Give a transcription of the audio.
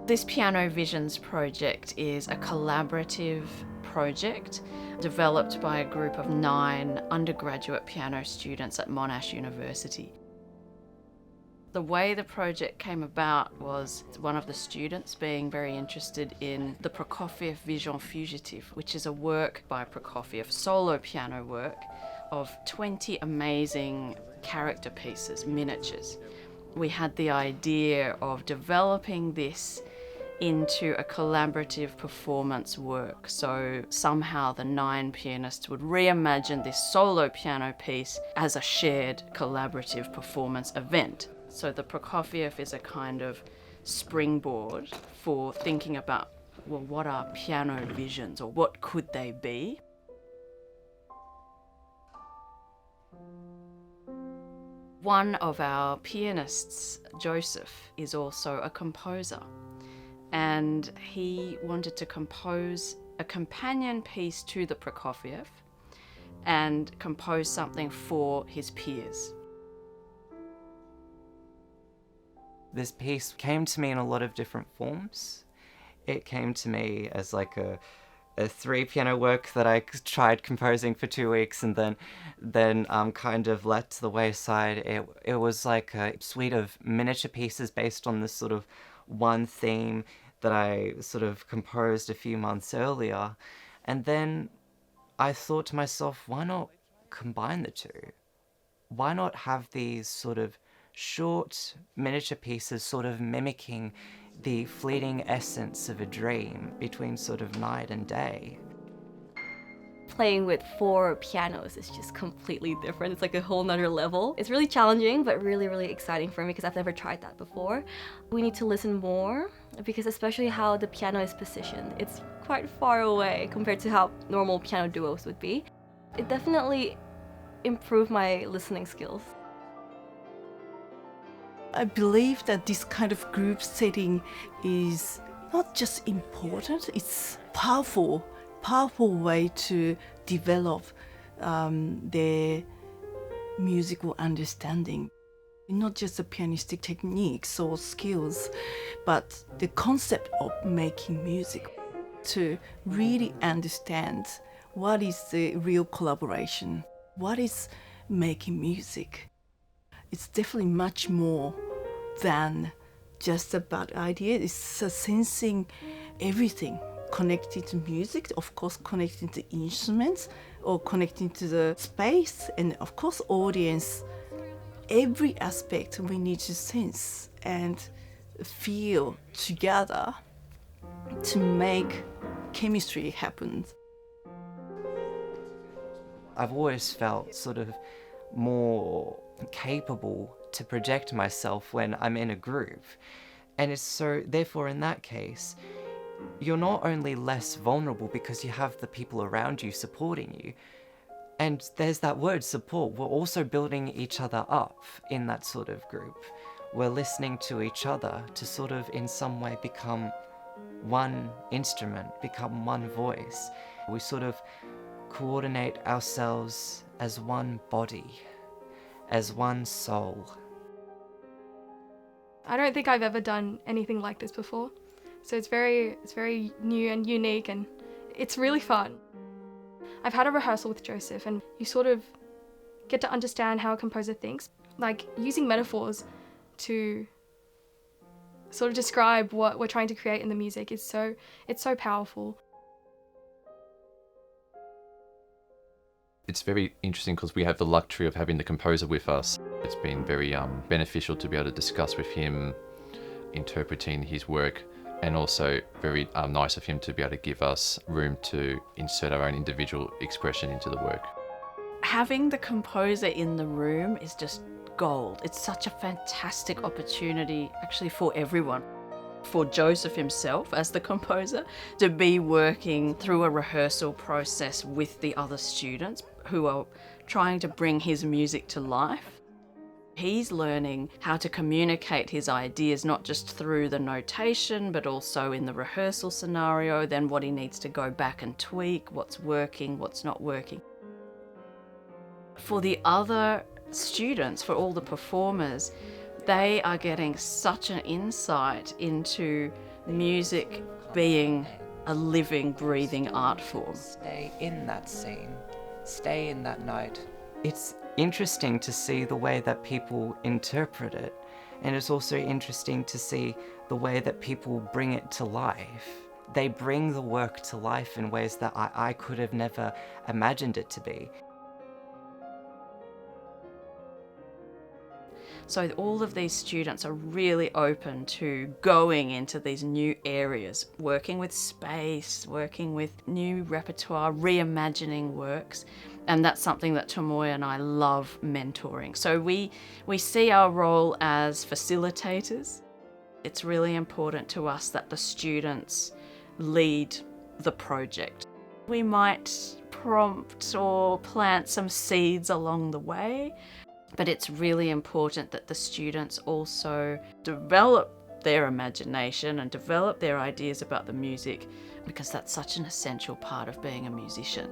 This Piano Visions project is a collaborative project developed by a group of 9 undergraduate piano students at Monash University. The way the project came about was one of the students being very interested in the Prokofiev Vision Fugitive, which is a work by Prokofiev, solo piano work of 20 amazing character pieces, miniatures. We had the idea of developing this into a collaborative performance work. So somehow the 9 pianists would reimagine this solo piano piece as a shared collaborative performance event. So the Prokofiev is a kind of springboard for thinking about, well, what are piano visions, or what could they be? One of our pianists, Joseph, is also a composer. And he wanted to compose a companion piece to the Prokofiev and compose something for his peers. This piece came to me in a lot of different forms. It came to me as like a 3 piano work that I tried composing for 2 weeks and then kind of let to the wayside. It was like a suite of miniature pieces based on this sort of one theme that I sort of composed a few months earlier. And then I thought to myself, why not combine the two? Why not have these sort of short miniature pieces sort of mimicking the fleeting essence of a dream between sort of night and day? Playing with 4 pianos is just completely different. It's like a whole nother level. It's really challenging, but really, really exciting for me because I've never tried that before. We need to listen more because especially how the piano is positioned. It's quite far away compared to how normal piano duos would be. It definitely improved my listening skills. I believe that this kind of group setting is not just important, it's powerful way to develop their musical understanding. Not just the pianistic techniques or skills, but the concept of making music. To really understand what is the real collaboration, what is making music. It's definitely much more than just about ideas. It's sensing everything connected to music, of course connecting to instruments or connecting to the space and of course audience. Every aspect we need to sense and feel together to make chemistry happen. I've always felt sort of more capable to project myself when I'm in a group. And it's so, therefore in that case, you're not only less vulnerable because you have the people around you supporting you, and there's that word support, we're also building each other up in that sort of group. We're listening to each other to sort of in some way become one instrument, become one voice. We sort of coordinate ourselves as one body, as one soul. I don't think I've ever done anything like this before. So it's very new and unique, and it's really fun. I've had a rehearsal with Joseph, and you sort of get to understand how a composer thinks, like using metaphors to sort of describe what we're trying to create in the music. It's so powerful. It's very interesting because we have the luxury of having the composer with us. It's been very beneficial to be able to discuss with him, interpreting his work, and also very nice of him to be able to give us room to insert our own individual expression into the work. Having the composer in the room is just gold. It's such a fantastic opportunity actually for everyone. For Joseph himself as the composer to be working through a rehearsal process with the other students who are trying to bring his music to life. He's learning how to communicate his ideas not just through the notation but also in the rehearsal scenario, then what he needs to go back and tweak, what's working, what's not working. For the other students, for all the performers, they are getting such an insight into music being a living, breathing art form. Stay in that scene, stay in that note. It's interesting to see the way that people interpret it, and it's also interesting to see the way that people bring it to life. They bring the work to life in ways that I could have never imagined it to be. So all of these students are really open to going into these new areas, working with space, working with new repertoire, reimagining works. And that's something that Tomoe and I love mentoring. So we see our role as facilitators. It's really important to us that the students lead the project. We might prompt or plant some seeds along the way, but it's really important that the students also develop their imagination and develop their ideas about the music, because that's such an essential part of being a musician.